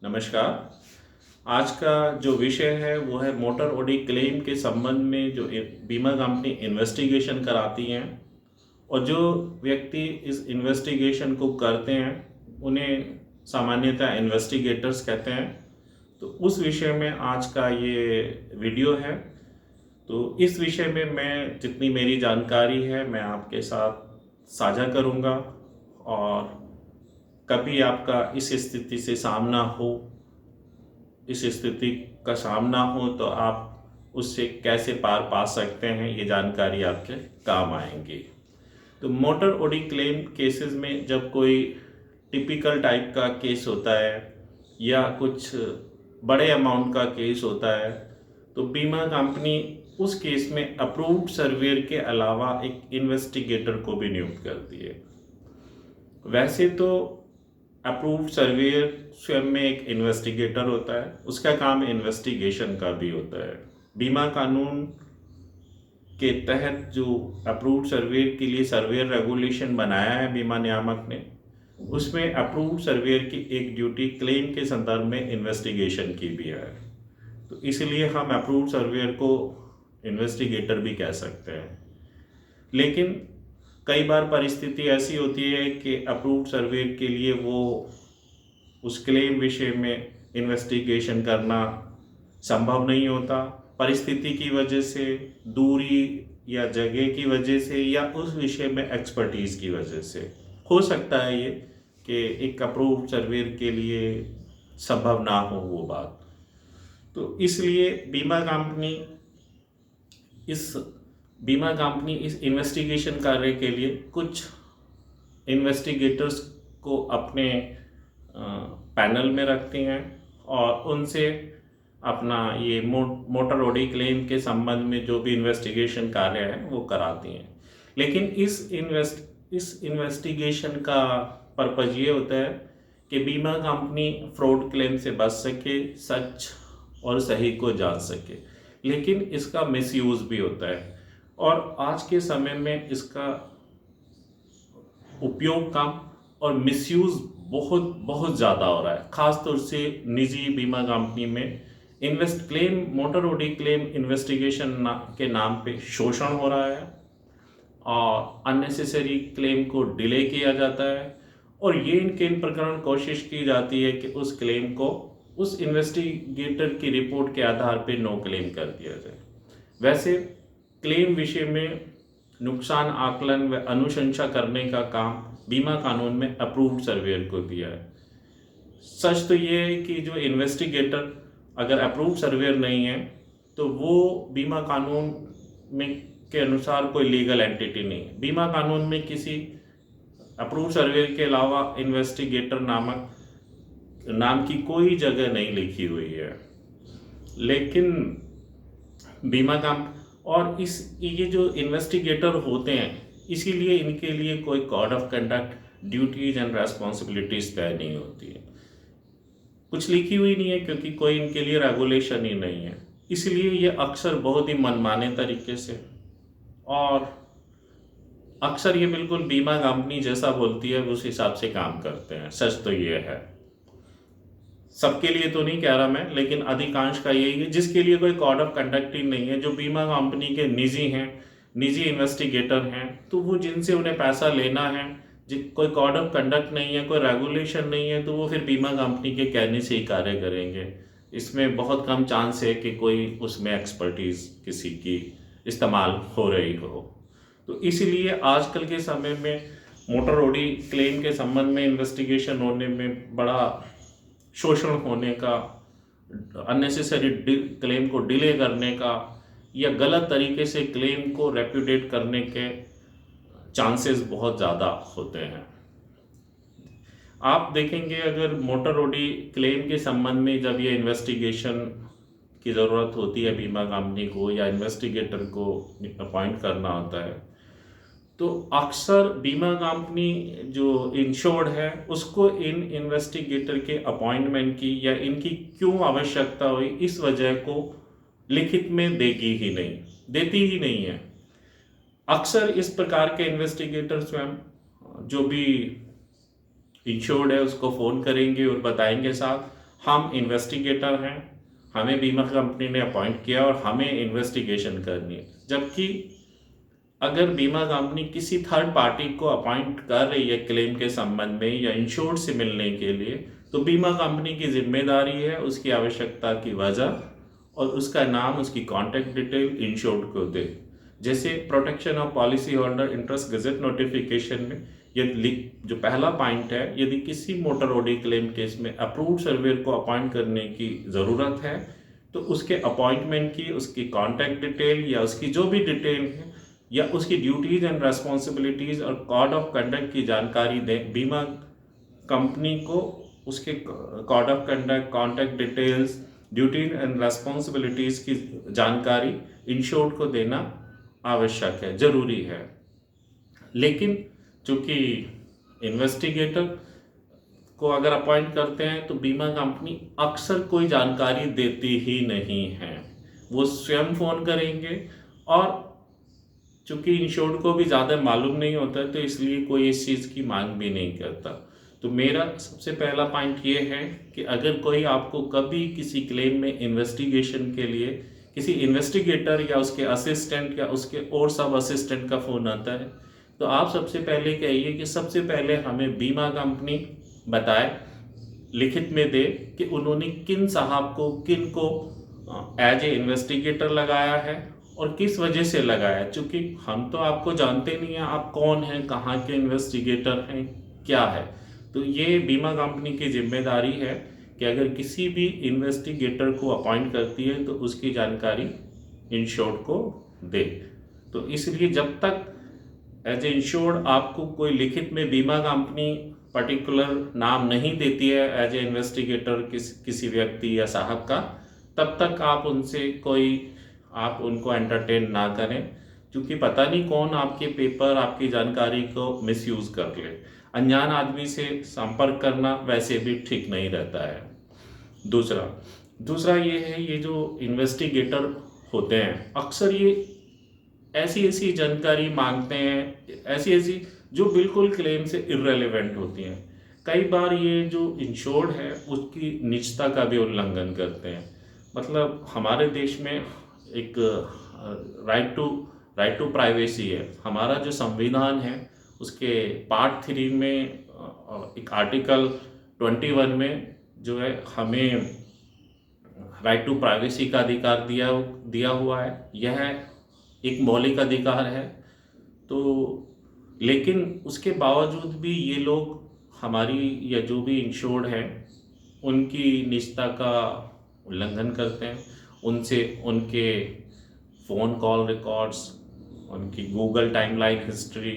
नमस्कार। आज का जो विषय है वो है मोटर ओडी क्लेम के संबंध में जो बीमा कंपनी इन्वेस्टिगेशन कराती हैं और जो व्यक्ति इस इन्वेस्टिगेशन को करते हैं उन्हें सामान्यतः इन्वेस्टिगेटर्स कहते हैं। तो उस विषय में आज का ये वीडियो है। तो इस विषय में मैं जितनी मेरी जानकारी है मैं आपके साथ साझा करूँगा और कभी आपका इस स्थिति से सामना हो, इस स्थिति का सामना हो तो आप उससे कैसे पार पा सकते हैं ये जानकारी आपके काम आएंगी। तो मोटर ओडी क्लेम केसेस में जब कोई टिपिकल टाइप का केस होता है या कुछ बड़े अमाउंट का केस होता है तो बीमा कंपनी उस केस में अप्रूव्ड सर्वेयर के अलावा एक इन्वेस्टिगेटर को भी नियुक्त करती है। वैसे तो अप्रूव्ड सर्वेयर स्वयं में एक इन्वेस्टिगेटर होता है, उसका काम इन्वेस्टिगेशन का भी होता है। बीमा कानून के तहत जो अप्रूव्ड सर्वेयर के लिए सर्वेयर रेगुलेशन बनाया है बीमा नियामक ने, उसमें अप्रूव्ड सर्वेयर की एक ड्यूटी क्लेम के संदर्भ में इन्वेस्टिगेशन की भी है। तो इसलिए हम अप्रूव्ड सर्वेयर को इन्वेस्टिगेटर भी कह सकते हैं। लेकिन कई बार परिस्थिति ऐसी होती है कि अप्रूव्ड सर्वेयर के लिए वो उस क्लेम विषय में इन्वेस्टिगेशन करना संभव नहीं होता, परिस्थिति की वजह से, दूरी या जगह की वजह से या उस विषय में एक्सपर्टीज़ की वजह से हो सकता है ये कि एक अप्रूव्ड सर्वेयर के लिए संभव ना हो वो बात। तो इसलिए बीमा कंपनी इस इन्वेस्टिगेशन कार्य के लिए कुछ इन्वेस्टिगेटर्स को अपने पैनल में रखती हैं और उनसे अपना ये मोटर ओडी क्लेम के संबंध में जो भी इन्वेस्टिगेशन कार्य है वो कराती हैं। लेकिन इस इन्वेस्टिगेशन का पर्पज़ ये होता है कि बीमा कंपनी फ्रॉड क्लेम से बच सके, सच और सही को जान सके। लेकिन इसका मिसयूज़ भी होता है और आज के समय में इसका उपयोग कम और मिसयूज़ बहुत बहुत ज़्यादा हो रहा है। ख़ास तौर से निजी बीमा कंपनी में मोटर ओडी क्लेम इन्वेस्टिगेशन के नाम पे शोषण हो रहा है और अननेसेसरी क्लेम को डिले किया जाता है और ये इन प्रकरण कोशिश की जाती है कि उस क्लेम को उस इन्वेस्टिगेटर की रिपोर्ट के आधार पर नो क्लेम कर दिया जाए। वैसे क्लेम विषय में नुकसान आकलन व अनुशंसा करने का काम बीमा कानून में अप्रूव्ड सर्वेयर को दिया है। सच तो ये है कि जो इन्वेस्टिगेटर अगर अप्रूव्ड सर्वेयर नहीं है तो वो बीमा कानून में के अनुसार कोई लीगल एंटिटी नहीं है। बीमा कानून में किसी अप्रूव्ड सर्वेयर के अलावा इन्वेस्टिगेटर नाम की कोई जगह नहीं लिखी हुई है। लेकिन बीमा कंपनी और ये जो इन्वेस्टिगेटर होते हैं इसीलिए इनके लिए कोई code of conduct, duties and responsibilities तय नहीं होती है, कुछ लिखी हुई नहीं है क्योंकि कोई इनके लिए रेगुलेशन ही नहीं है। इसलिए ये अक्सर बहुत ही मनमाने तरीके से और अक्सर ये बिल्कुल बीमा कंपनी जैसा बोलती है उस हिसाब से काम करते हैं। सच तो ये है, सबके लिए तो नहीं कह रहा मैं, लेकिन अधिकांश का यही है जिसके लिए कोई कोड ऑफ कंडक्ट ही नहीं है, जो बीमा कंपनी के निजी इन्वेस्टिगेटर हैं, तो वो जिनसे उन्हें पैसा लेना है, कोई कोड ऑफ कंडक्ट नहीं है, कोई रेगुलेशन नहीं है, तो वो फिर बीमा कंपनी के कहने से ही कार्य करेंगे। इसमें बहुत कम चांस है कि कोई उसमें एक्सपर्टीज़ किसी की इस्तेमाल हो रही हो। तो इसीलिए आजकल के समय में मोटर ओडी क्लेम के संबंध में इन्वेस्टिगेशन होने में बड़ा शोषण होने का, अननेसेसरी क्लेम को डिले करने का या गलत तरीके से क्लेम को रेप्यूटेट करने के चांसेस बहुत ज़्यादा होते हैं। आप देखेंगे अगर मोटर ओडी क्लेम के संबंध में जब ये इन्वेस्टिगेशन की ज़रूरत होती है बीमा कंपनी को या इन्वेस्टिगेटर को अपॉइंट करना होता है तो अक्सर बीमा कंपनी जो इंश्योर्ड है उसको इन इन्वेस्टिगेटर के अपॉइंटमेंट की या इनकी क्यों आवश्यकता हुई इस वजह को लिखित में देती ही नहीं है। अक्सर इस प्रकार के इन्वेस्टिगेटर स्वयं जो भी इंश्योर्ड है उसको फ़ोन करेंगे और बताएंगे साहब हम इन्वेस्टिगेटर हैं, हमें बीमा कंपनी ने अपॉइंट किया और हमें इन्वेस्टिगेशन करनी है। जबकि अगर बीमा कंपनी किसी थर्ड पार्टी को अपॉइंट कर रही है क्लेम के संबंध में या इंश्योर्ड से मिलने के लिए, तो बीमा कंपनी की जिम्मेदारी है उसकी आवश्यकता की वजह और उसका नाम, उसकी कॉन्टैक्ट डिटेल इंश्योर्ड को दे। जैसे protection of policy holder interest gazette notification में यदि जो पहला पॉइंट है, यदि किसी मोटर ओडी क्लेम केस में अप्रूव्ड सर्वेयर को अपॉइंट करने की ज़रूरत है तो उसके अपॉइंटमेंट की, उसकी कॉन्टैक्ट डिटेल या उसकी जो भी डिटेल है या उसकी ड्यूटीज़ एंड रेस्पॉन्सिबिलिटीज़ और कोड ऑफ कंडक्ट की जानकारी दें बीमा कंपनी को। उसके code of conduct, contact details, duties and responsibilities की जानकारी इंश्योर्ड को देना आवश्यक है, ज़रूरी है। लेकिन चूँकि इन्वेस्टिगेटर को अगर अपॉइंट करते हैं तो बीमा कंपनी अक्सर कोई जानकारी देती ही नहीं है, वो स्वयं फ़ोन करेंगे और चूँकि इंश्योर्ड को भी ज़्यादा मालूम नहीं होता है तो इसलिए कोई इस चीज़ की मांग भी नहीं करता। तो मेरा सबसे पहला पॉइंट ये है कि अगर कोई आपको कभी किसी क्लेम में इन्वेस्टिगेशन के लिए किसी इन्वेस्टिगेटर या उसके असिस्टेंट या उसके और सब असिस्टेंट का फ़ोन आता है तो आप सबसे पहले कहिए कि सबसे पहले हमें बीमा कंपनी बताए, लिखित में दे कि उन्होंने किन साहब को, किन को एज ए इन्वेस्टिगेटर लगाया है और किस वजह से लगाया। चूँकि हम तो आपको जानते नहीं हैं, आप कौन हैं, कहाँ के इन्वेस्टिगेटर हैं, क्या है। तो ये बीमा कंपनी की जिम्मेदारी है कि अगर किसी भी इन्वेस्टिगेटर को अपॉइंट करती है तो उसकी जानकारी इंश्योर्ड को दे। तो इसलिए जब तक एज ए इंश्योर्ड आपको कोई लिखित में बीमा कंपनी पर्टिकुलर नाम नहीं देती है एज ए इन्वेस्टिगेटर किसी व्यक्ति या साहब का, तब तक आप उनको एंटरटेन ना करें, क्योंकि पता नहीं कौन आपके पेपर, आपकी जानकारी को मिसयूज़ कर ले। अनजान आदमी से संपर्क करना वैसे भी ठीक नहीं रहता है। दूसरा ये है, ये जो इन्वेस्टिगेटर होते हैं अक्सर ये ऐसी जानकारी मांगते हैं, ऐसी जो बिल्कुल क्लेम से इर्रेलेवेंट होती हैं। कई बार ये जो इंश्योर्ड है उसकी निजता का भी उल्लंघन करते हैं। मतलब हमारे देश में एक राइट टू प्राइवेसी है। हमारा जो संविधान है उसके पार्ट 3 में एक आर्टिकल 21 में जो है हमें राइट टू प्राइवेसी का अधिकार दिया हुआ है। यह एक मौलिक अधिकार है। तो लेकिन उसके बावजूद भी ये लोग हमारी या जो भी इंश्योर्ड हैं उनकी निजता का उल्लंघन करते हैं। उनसे उनके फ़ोन कॉल रिकॉर्ड्स, उनकी गूगल टाइमलाइन हिस्ट्री,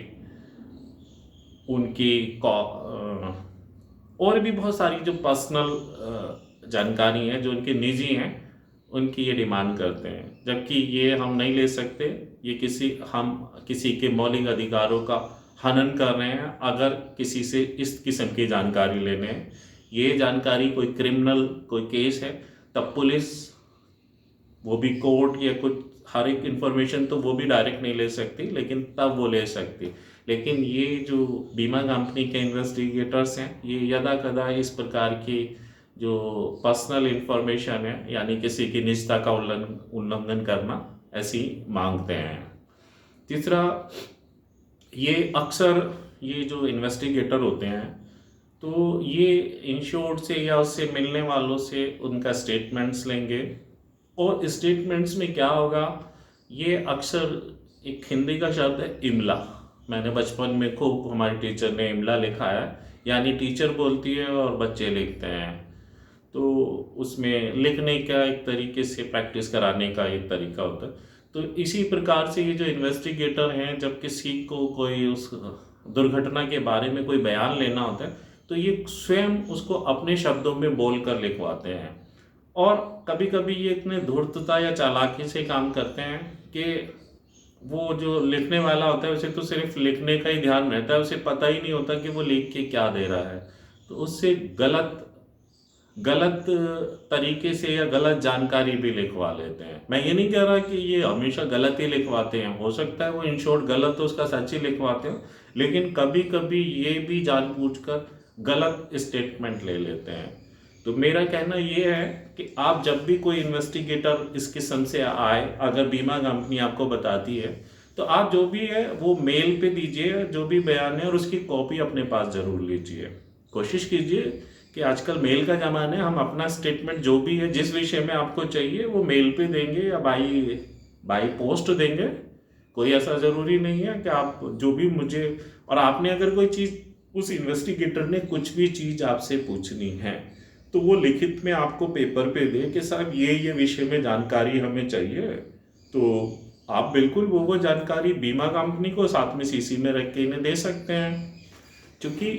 उनकी और भी बहुत सारी जो पर्सनल जानकारी है जो उनके निजी हैं उनकी ये डिमांड करते हैं, जबकि ये हम नहीं ले सकते। ये हम किसी के मौलिक अधिकारों का हनन कर रहे हैं अगर किसी से इस किस्म की जानकारी लेने हैं। ये जानकारी कोई क्रिमिनल कोई केस है तब पुलिस, वो भी कोर्ट या कुछ, हर एक इन्फॉर्मेशन तो वो भी डायरेक्ट नहीं ले सकती, लेकिन तब वो ले सकती। लेकिन ये जो बीमा कंपनी के इन्वेस्टिगेटर्स हैं ये यदा कदा इस प्रकार की जो पर्सनल इन्फॉर्मेशन है यानी किसी की निजता का उल्लंघन करना ऐसी मांगते हैं। तीसरा, ये अक्सर ये जो इन्वेस्टिगेटर होते हैं तो ये इंश्योर्ड से या उससे मिलने वालों से उनका स्टेटमेंट्स लेंगे और स्टेटमेंट्स में क्या होगा, ये अक्सर एक हिंदी का शब्द है इमला। मैंने बचपन में खूब, हमारी टीचर ने इमला लिखा है, यानी टीचर बोलती है और बच्चे लिखते हैं। तो उसमें लिखने का एक तरीके से प्रैक्टिस कराने का एक तरीका होता है। तो इसी प्रकार से ये जो इन्वेस्टिगेटर हैं जब किसी को कोई उस दुर्घटना के बारे में कोई बयान लेना होता है तो ये स्वयं उसको अपने शब्दों में बोल कर लिखवाते हैं। और कभी कभी ये इतने धूर्तता या चालाकी से काम करते हैं कि वो जो लिखने वाला होता है उसे तो सिर्फ लिखने का ही ध्यान रहता है, उसे पता ही नहीं होता कि वो लिख के क्या दे रहा है। तो उससे गलत तरीके से या गलत जानकारी भी लिखवा लेते हैं। मैं ये नहीं कह रहा कि ये हमेशा गलत ही लिखवाते हैं, हो सकता है वो इन शॉर्ट गलत तो उसका सच ही लिखवाते हो, लेकिन कभी कभी ये भी जानबूझकर गलत स्टेटमेंट ले लेते हैं। तो मेरा कहना ये है कि आप जब भी कोई इन्वेस्टिगेटर इस किस्म से आए, अगर बीमा कंपनी आपको बताती है, तो आप जो भी है वो मेल पे दीजिए जो भी बयान है, और उसकी कॉपी अपने पास ज़रूर लीजिए। कोशिश कीजिए कि आजकल मेल का ज़माना है, हम अपना स्टेटमेंट जो भी है जिस विषय में आपको चाहिए वो मेल पे देंगे या बाई बाई पोस्ट देंगे। कोई ऐसा ज़रूरी नहीं है कि आप जो भी मुझे, और आपने अगर कोई चीज़, उस इन्वेस्टिगेटर ने कुछ भी चीज़ आपसे पूछनी है तो वो लिखित में आपको पेपर पे दे कि साहब ये विषय में जानकारी हमें चाहिए, तो आप बिल्कुल वो जानकारी बीमा कंपनी को साथ में सीसी में रख के इन्हें दे सकते हैं। क्योंकि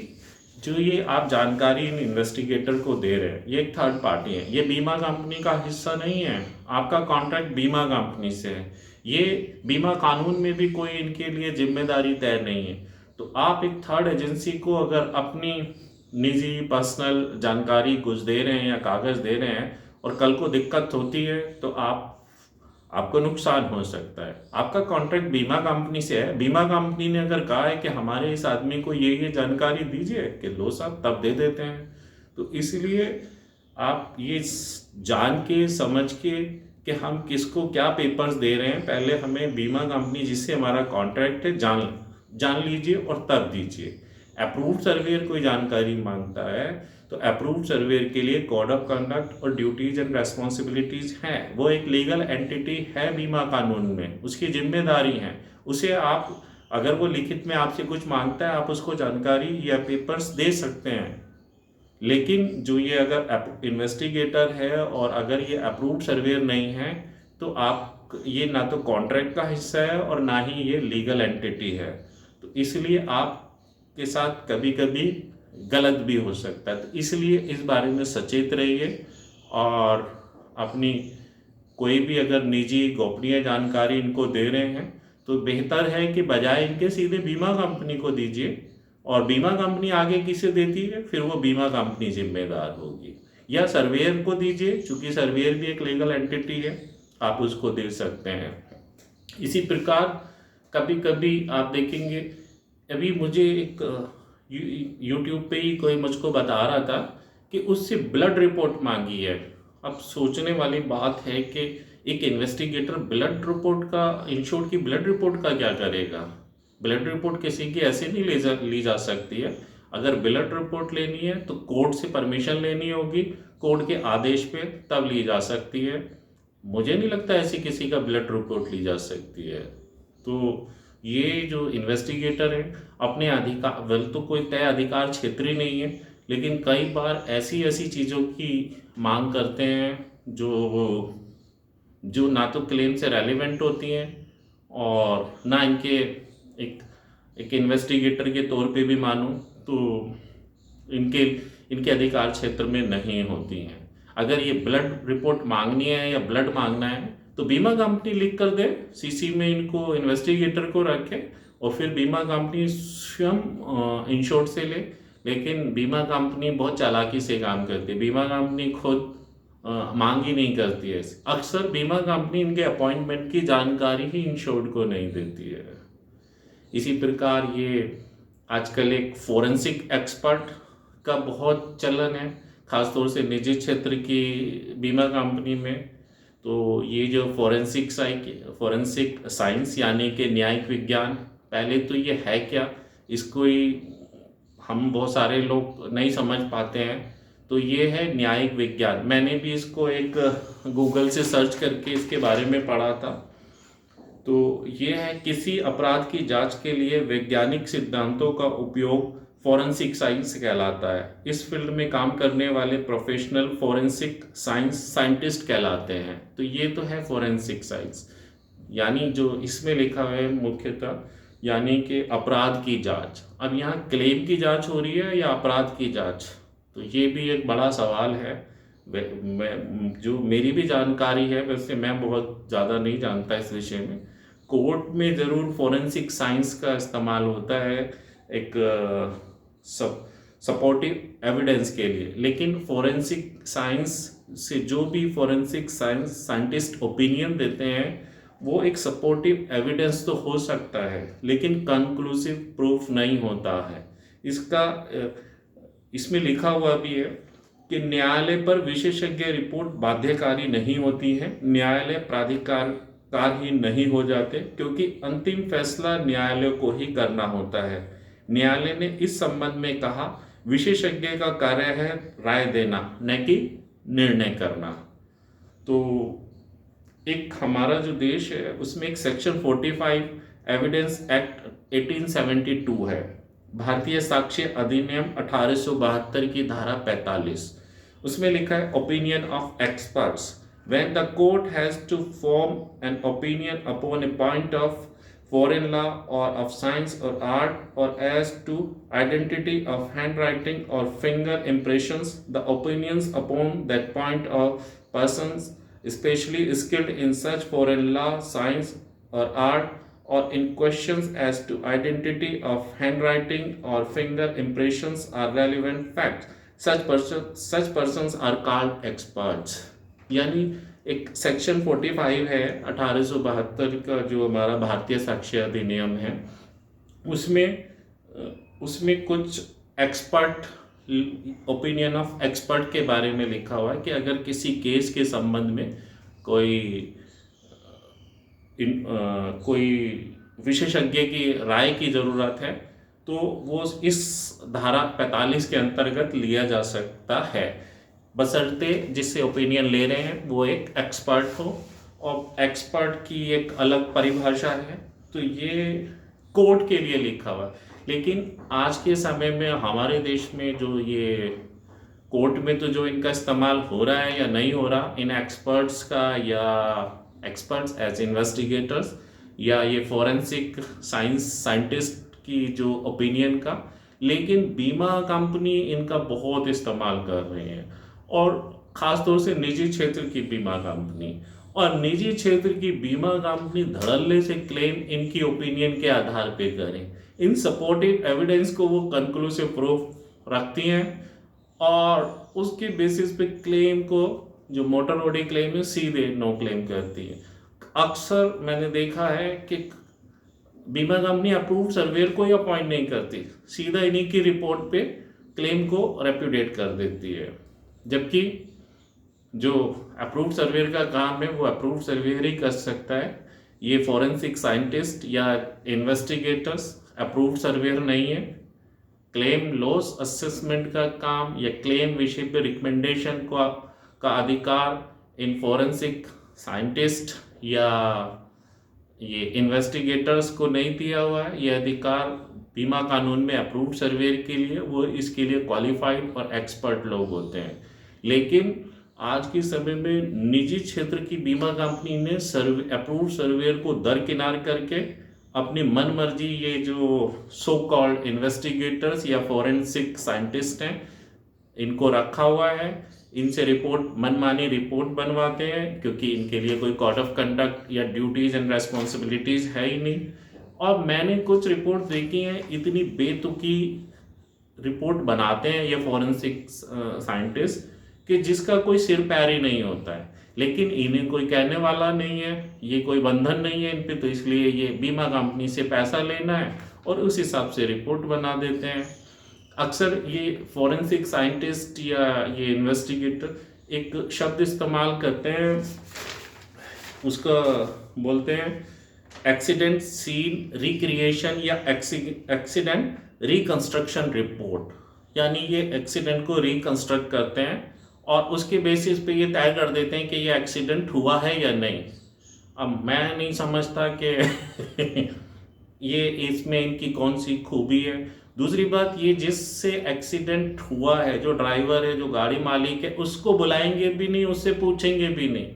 जो ये आप जानकारी इन इन्वेस्टिगेटर को दे रहे हैं, ये एक थर्ड पार्टी है, ये बीमा कंपनी का हिस्सा नहीं है। आपका कॉन्ट्रैक्ट बीमा कंपनी से है, ये बीमा कानून में भी कोई इनके लिए जिम्मेदारी तय नहीं है। तो आप एक थर्ड एजेंसी को अगर अपनी निजी पर्सनल जानकारी कुछ दे रहे हैं या कागज़ दे रहे हैं और कल को दिक्कत होती है तो आपको नुकसान हो सकता है। आपका कॉन्ट्रैक्ट बीमा कंपनी से है, बीमा कंपनी ने अगर कहा है कि हमारे इस आदमी को ये जानकारी दीजिए कि लो साहब, तब दे देते हैं। तो इसलिए आप ये जान के समझ के कि हम किसको क्या पेपर्स दे रहे हैं, पहले हमें बीमा कंपनी जिससे हमारा कॉन्ट्रैक्ट है जान लीजिए और तब दीजिए। अप्रूव्ड सर्वेयर कोई जानकारी मांगता है तो अप्रूव्ड सर्वेयर के लिए कोड ऑफ कंडक्ट और ड्यूटीज एंड रेस्पॉन्सिबिलिटीज हैं, वो एक लीगल एंटिटी है बीमा कानून में, उसकी जिम्मेदारी है। उसे आप अगर वो लिखित में आपसे कुछ मांगता है आप उसको जानकारी या पेपर्स दे सकते हैं। लेकिन जो ये अगर इन्वेस्टिगेटर है और अगर ये अप्रूव्ड सर्वेयर नहीं है तो आप ये ना तो कॉन्ट्रैक्ट का हिस्सा है और ना ही ये लीगल एंटिटी है। तो इसलिए आपके साथ कभी कभी गलत भी हो सकता है। तो इसलिए इस बारे में सचेत रहिए और अपनी कोई भी अगर निजी गोपनीय जानकारी इनको दे रहे हैं तो बेहतर है कि बजाय इनके सीधे बीमा कंपनी को दीजिए, और बीमा कंपनी आगे किसे देती है फिर वो बीमा कंपनी जिम्मेदार होगी, या सर्वेयर को दीजिए, चूंकि सर्वेयर भी एक लीगल एंटिटी है, आप उसको दे सकते हैं। इसी प्रकार कभी कभी आप देखेंगे, अभी मुझे एक यूट्यूब पे ही कोई मुझको बता रहा था कि उससे ब्लड रिपोर्ट मांगी है। अब सोचने वाली बात है कि एक इन्वेस्टिगेटर ब्लड रिपोर्ट का, इंश्योर्ड की ब्लड रिपोर्ट का क्या करेगा? ब्लड रिपोर्ट किसी की ऐसे नहीं ली जा सकती है। अगर ब्लड रिपोर्ट लेनी है तो कोर्ट से परमिशन लेनी होगी, कोर्ट के आदेश पे तब ली जा सकती है। मुझे नहीं लगता ऐसी किसी का ब्लड रिपोर्ट ली जा सकती है। तो ये जो इन्वेस्टिगेटर है अपने अधिकार, वेल तो कोई तय अधिकार क्षेत्र ही नहीं है, लेकिन कई बार ऐसी ऐसी चीज़ों की मांग करते हैं जो ना तो क्लेम से रेलिवेंट होती हैं और ना इनके एक इन्वेस्टिगेटर के तौर पे भी मानूं तो इनके अधिकार क्षेत्र में नहीं होती हैं। अगर ये ब्लड रिपोर्ट मांगनी है या ब्लड मांगना है तो बीमा कंपनी लिख कर दे, सीसी में इनको इन्वेस्टिगेटर को रखे और फिर बीमा कंपनी स्वयं इंश्योर्ड से ले। लेकिन बीमा कंपनी बहुत चालाकी से काम करती है, बीमा कंपनी खुद मांग ही नहीं करती है। अक्सर बीमा कंपनी इनके अपॉइंटमेंट की जानकारी ही इंश्योर्ड को नहीं देती है। इसी प्रकार ये आजकल एक फोरेंसिक एक्सपर्ट का बहुत चलन है, खासतौर से निजी क्षेत्र की बीमा कंपनी में। तो ये जो फोरेंसिक साइंस यानी कि न्यायिक विज्ञान, पहले तो ये है क्या, इसको ही हम बहुत सारे लोग नहीं समझ पाते हैं। तो ये है न्यायिक विज्ञान। मैंने भी इसको एक गूगल से सर्च करके इसके बारे में पढ़ा था। तो ये है किसी अपराध की जांच के लिए वैज्ञानिक सिद्धांतों का उपयोग फॉरेंसिक साइंस कहलाता है। इस फील्ड में काम करने वाले प्रोफेशनल फॉरेंसिक साइंटिस्ट कहलाते हैं। तो ये तो है फॉरेंसिक साइंस, यानी जो इसमें लिखा हुआ है मुख्यतः, यानी कि अपराध की जांच। अब यहाँ क्लेम की जांच हो रही है या अपराध की जांच, तो ये भी एक बड़ा सवाल है। जो मेरी भी जानकारी है, वैसे मैं बहुत ज़्यादा नहीं जानता इस विषय में। कोर्ट में ज़रूर फॉरेंसिक साइंस का इस्तेमाल होता है एक सपोर्टिव एविडेंस के लिए, लेकिन फॉरेंसिक साइंस से जो भी फॉरेंसिक साइंटिस्ट ओपिनियन देते हैं वो एक सपोर्टिव एविडेंस तो हो सकता है लेकिन कंक्लूसिव प्रूफ नहीं होता है। इसमें लिखा हुआ भी है कि न्यायालय पर विशेषज्ञ रिपोर्ट बाध्यकारी नहीं होती है, न्यायालय प्राधिकार ही नहीं हो जाते, क्योंकि अंतिम फैसला न्यायालय को ही करना होता है। न्यायालय ने इस संबंध में कहा, विशेषज्ञ का कार्य है राय देना, न कि निर्णय करना। तो एक हमारा जो देश है उसमें एक सेक्शन 45 एविडेंस एक्ट 1872 है, भारतीय साक्ष्य अधिनियम 1872 की धारा 45। उसमें लिखा है, opinion of experts, when the court has to form an opinion upon a point of foreign law or of science or art, or as to identity of handwriting or finger impressions, the opinions upon that point of persons especially skilled in such foreign law, science or art, or in questions as to identity of handwriting or finger impressions are relevant facts. Such persons are called experts. यानी एक section 45 है 1872 का, जो हमारा भारतीय साक्ष्य अधिनियम है, उसमें कुछ एक्सपर्ट, ओपिनियन ऑफ एक्सपर्ट के बारे में लिखा हुआ है कि अगर किसी केस के संबंध में कोई विशेषज्ञ की राय की ज़रूरत है तो वो इस धारा 45 के अंतर्गत लिया जा सकता है, बशर्ते जिससे ओपिनियन ले रहे हैं वो एक एक्सपर्ट हो। और एक्सपर्ट की एक अलग परिभाषा है, तो ये कोर्ट के लिए लिखा हुआ है। लेकिन आज के समय में हमारे देश में जो ये कोर्ट में तो जो इनका इस्तेमाल हो रहा है या नहीं हो रहा, इन एक्सपर्ट्स का, या एक्सपर्ट्स एज इन्वेस्टिगेटर्स, या ये फॉरेंसिक साइंटिस्ट की जो ओपिनियन का, लेकिन बीमा कंपनी इनका बहुत इस्तेमाल कर रही है, और ख़ास तौर से निजी क्षेत्र की बीमा कंपनी। और निजी क्षेत्र की बीमा कंपनी धड़ल्ले से क्लेम इनकी ओपिनियन के आधार पे करें, इन सपोर्टिव एविडेंस को वो कंक्लूसिव प्रूफ रखती हैं, और उसके बेसिस पे क्लेम को, जो मोटर बॉडी क्लेम है, सीधे नो क्लेम करती है। अक्सर मैंने देखा है कि बीमा कंपनी अप्रूव्ड सर्वेयर को ही अपॉइंट नहीं करती, सीधा इन्हीं की रिपोर्ट पे क्लेम को रेप्यूडिएट कर देती है, जबकि जो अप्रूव्ड सर्वेयर का काम है वो अप्रूव्ड सर्वेयर ही कर सकता है। ये फॉरेंसिक साइंटिस्ट या इन्वेस्टिगेटर्स अप्रूव्ड सर्वेयर नहीं है। क्लेम लॉस असेसमेंट का काम या क्लेम विषय पे रिकमेंडेशन का अधिकार इन फॉरेंसिक साइंटिस्ट या ये इन्वेस्टिगेटर्स को नहीं दिया हुआ है। ये अधिकार बीमा कानून में अप्रूव्ड सर्वेयर के लिए, वो इसके लिए क्वालिफाइड और एक्सपर्ट लोग होते हैं। लेकिन आज के समय में निजी क्षेत्र की बीमा कंपनी ने अप्रूव्ड सर्वेयर को दरकिनार करके अपनी मन मर्जी, ये जो सो कॉल्ड इन्वेस्टिगेटर्स या फॉरेंसिक साइंटिस्ट हैं, इनको रखा हुआ है। इनसे मनमानी रिपोर्ट बनवाते हैं, क्योंकि इनके लिए कोई कोड ऑफ कंडक्ट या ड्यूटीज एंड रेस्पॉन्सिबिलिटीज है ही नहीं। और मैंने कुछ रिपोर्ट देखी हैं, इतनी बेतुकी रिपोर्ट बनाते हैं ये फॉरेंसिक साइंटिस्ट कि जिसका कोई सिर पैर ही नहीं होता है, लेकिन इन्हें कोई कहने वाला नहीं है, ये कोई बंधन नहीं है इन पे, तो इसलिए ये बीमा कंपनी से पैसा लेना है और उस हिसाब से रिपोर्ट बना देते हैं। अक्सर ये फॉरेंसिक साइंटिस्ट या ये इन्वेस्टिगेटर एक शब्द इस्तेमाल करते हैं, उसका बोलते हैं एक्सीडेंट सीन रिक्रिएशन या एक्सीडेंट रिकंस्ट्रक्शन रिपोर्ट। यानी ये एक्सीडेंट को रिकंस्ट्रक्ट करते हैं और उसके बेसिस पे ये तय कर देते हैं कि ये एक्सीडेंट हुआ है या नहीं। अब मैं नहीं समझता कि ये इसमें इनकी कौन सी खूबी है। दूसरी बात, ये जिससे एक्सीडेंट हुआ है, जो ड्राइवर है, जो गाड़ी मालिक है, उसको बुलाएंगे भी नहीं, उससे पूछेंगे भी नहीं,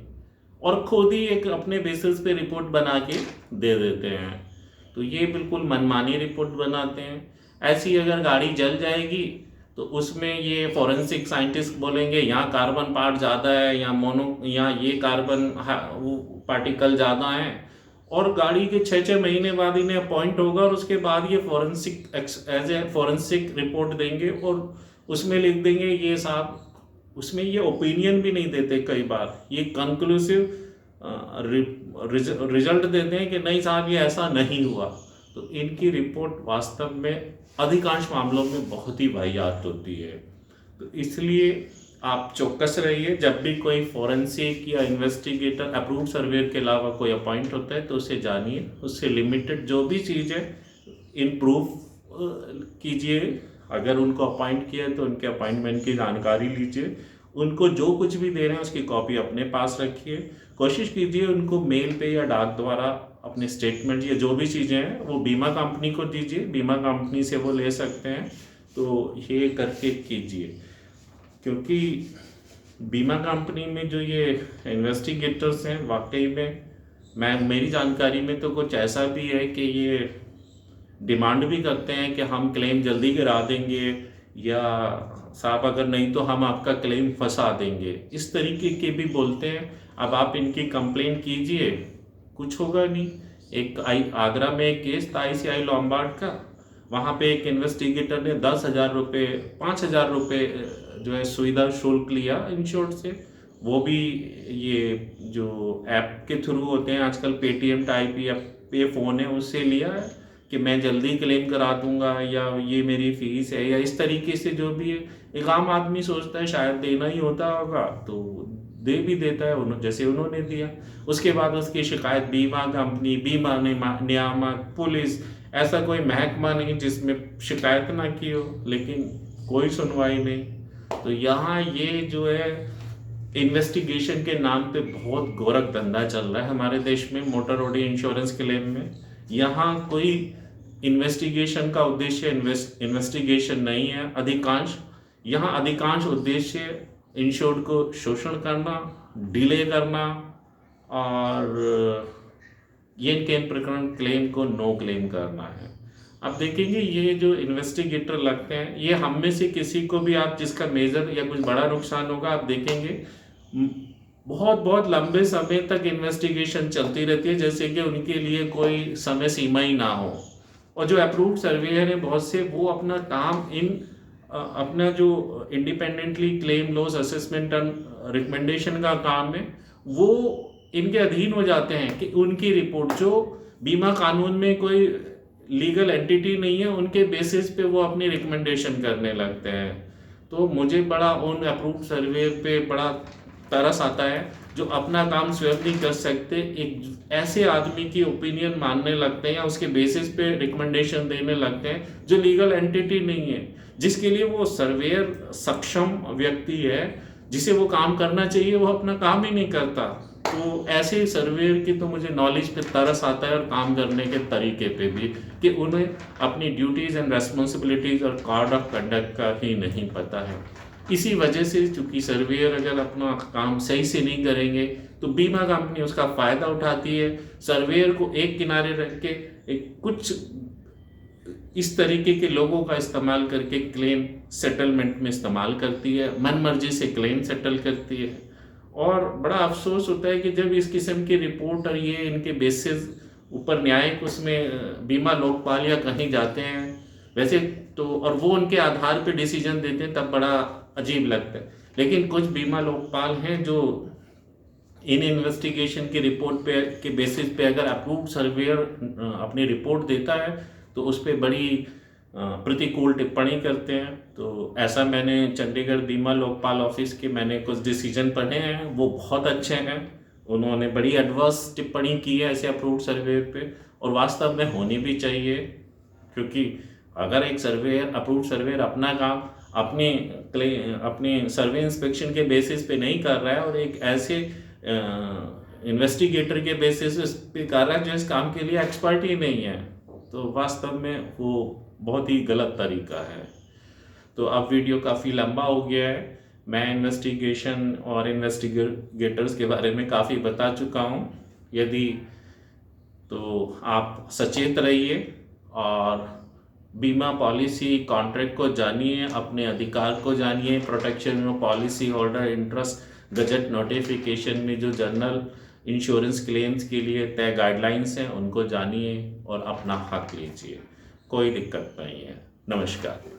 और खुद ही एक अपने बेसिस पे रिपोर्ट बना के दे देते हैं। तो ये बिल्कुल मनमानी रिपोर्ट बनाते हैं। ऐसी अगर गाड़ी जल जाएगी तो उसमें ये फॉरेंसिक साइंटिस्ट बोलेंगे यहाँ कार्बन पार्ट ज़्यादा है, यहाँ ये कार्बन पार्टिकल ज़्यादा है, और गाड़ी के 6-6 महीने बाद इन्हें अपॉइंट होगा और उसके बाद ये forensic as a forensic report देंगे और उसमें लिख देंगे ये साहब, उसमें ये ओपिनियन भी नहीं देते, कई बार ये कंक्लूसिव रिजल्ट देते हैं कि नहीं साहब ये ऐसा नहीं हुआ। तो इनकी रिपोर्ट वास्तव में अधिकांश मामलों में बहुत ही वाहियात होती है। तो इसलिए आप चौकस रहिए, जब भी कोई फॉरेंसिक या इन्वेस्टिगेटर अप्रूव्ड सर्वेयर के अलावा कोई अपॉइंट होता है तो उसे जानिए, उससे लिमिटेड जो भी चीज़ है इम्प्रूव कीजिए। अगर उनको अपॉइंट किया है तो उनके अपॉइंटमेंट की जानकारी लीजिए, उनको जो कुछ भी दे रहे हैं उसकी कॉपी अपने पास रखिए। कोशिश कीजिए उनको मेल पे या डाक द्वारा अपने स्टेटमेंट या जो भी चीज़ें हैं वो बीमा कंपनी को दीजिए, बीमा कंपनी से वो ले सकते हैं। तो ये करके कीजिए, क्योंकि बीमा कंपनी में जो ये इन्वेस्टिगेटर्स हैं वाकई में मेरी जानकारी में तो कुछ ऐसा भी है कि ये डिमांड भी करते हैं कि हम क्लेम जल्दी गिरा देंगे, या साहब अगर नहीं तो हम आपका क्लेम फंसा देंगे, इस तरीके के भी बोलते हैं। अब आप इनकी कंप्लेन कीजिए, कुछ होगा नहीं। एक आगरा में एक केस था ICI लॉम्बार्ड का, वहाँ पे एक इन्वेस्टिगेटर ने 10,000 रुपये 5,000 रुपये जो है सुविधा शुल्क लिया इंश्योर्ड से, वो भी ये जो ऐप के थ्रू होते हैं आजकल, पेटीएम टाइप या पे फ़ोन है उससे लिया है कि मैं जल्दी क्लेम करा दूंगा, या ये मेरी फीस है, या इस तरीके से जो भी है। एक आम आदमी सोचता है शायद देना ही होता होगा तो दे भी देता है, जैसे उन्होंने दिया। उसके बाद उसकी शिकायत बीमा कंपनी, बीमा नियामक, पुलिस, ऐसा कोई महकमा नहीं जिसमें शिकायत ना की हो, लेकिन कोई सुनवाई नहीं। तो यहाँ ये जो है इन्वेस्टिगेशन के नाम पे बहुत गोरख धंधा चल रहा है हमारे देश में मोटर ओडी इंश्योरेंस क्लेम में। यहाँ कोई इन्वेस्टिगेशन का उद्देश्य इन्वेस्टिगेशन नहीं है। अधिकांश उद्देश्य इंश्योर्ड को शोषण करना, डिले करना, और ये इनके प्रकरण क्लेम को नो क्लेम करना है। आप देखेंगे ये जो इन्वेस्टिगेटर लगते हैं, ये हम में से किसी को भी आप जिसका मेजर या कुछ बड़ा नुकसान होगा, आप देखेंगे बहुत बहुत लंबे समय तक इन्वेस्टिगेशन चलती रहती है, जैसे कि उनके लिए कोई समय सीमा ही ना हो। और जो अप्रूव्ड सर्वेयर हैं बहुत से, वो अपना काम अपना जो independently claim loss assessment and recommendation का काम है, वो इनके अधीन हो जाते हैं कि उनकी रिपोर्ट, जो बीमा कानून में कोई लीगल एंटिटी नहीं है, उनके बेसिस पे वो अपनी रिकमेंडेशन करने लगते हैं। तो मुझे बड़ा उन अप्रूव्ड सर्वेयर पे बड़ा तरस आता है जो अपना काम स्वयं नहीं कर सकते, एक ऐसे आदमी की ओपिनियन मानने लगते हैं या उसके बेसिस पे रिकमेंडेशन देने लगते हैं जो लीगल एंटिटी नहीं है, जिसके लिए वो सर्वेयर सक्षम व्यक्ति है, जिसे वो काम करना चाहिए, वो अपना काम ही नहीं करता। तो ऐसे सर्वेयर की तो मुझे नॉलेज पे तरस आता है, और काम करने के तरीके पे भी, कि उन्हें अपनी ड्यूटीज़ एंड रेस्पॉन्सिबिलिटीज़ और कोड ऑफ कंडक्ट का ही नहीं पता है। इसी वजह से चूंकि सर्वेयर अगर अपना काम सही से नहीं करेंगे तो बीमा कंपनी उसका फ़ायदा उठाती है, सर्वेयर को एक किनारे रख के कुछ इस तरीके के लोगों का इस्तेमाल करके क्लेम सेटलमेंट में इस्तेमाल करती है, मन मर्जी से क्लेम सेटल करती है। और बड़ा अफसोस होता है कि जब इस किस्म की रिपोर्ट और ये इनके बेसिस ऊपर न्यायिक उसमें बीमा लोकपाल या कहीं जाते हैं वैसे तो, और वो उनके आधार पे डिसीजन देते हैं, तब बड़ा अजीब लगता है। लेकिन कुछ बीमा लोकपाल हैं जो इन इन्वेस्टिगेशन की रिपोर्ट पे के बेसिस पे अगर अप्रूव्ड सर्वेयर अपनी रिपोर्ट देता है तो उस पर बड़ी प्रतिकूल टिप्पणी करते हैं। तो ऐसा मैंने चंडीगढ़ बीमा लोकपाल ऑफिस के मैंने कुछ डिसीजन पढ़े हैं, वो बहुत अच्छे हैं। उन्होंने बड़ी एडवर्स टिप्पणी की है ऐसे अप्रूव्ड सर्वेयर पे, और वास्तव में होनी भी चाहिए, क्योंकि अगर एक सर्वेयर अप्रूव्ड सर्वेयर अपना काम अपने सर्वे इंस्पेक्शन के बेसिस पे नहीं कर रहा है और एक ऐसे इन्वेस्टिगेटर के बेसिस पे कर रहा है जो इस काम के लिए एक्सपर्ट ही नहीं है, तो वास्तव में वो बहुत ही गलत तरीका है। तो अब वीडियो काफ़ी लंबा हो गया है। मैं इन्वेस्टिगेशन और इन्वेस्टिगेटर्स के बारे में काफ़ी बता चुका हूँ। यदि तो आप सचेत रहिए और बीमा पॉलिसी कॉन्ट्रैक्ट को जानिए, अपने अधिकार को जानिए, protection of policy holder interest gazette notification में जो जनरल इंश्योरेंस क्लेम्स के लिए तय गाइडलाइंस हैं उनको जानिए और अपना हक लीजिए। कोई दिक्कत नहीं है। नमस्कार।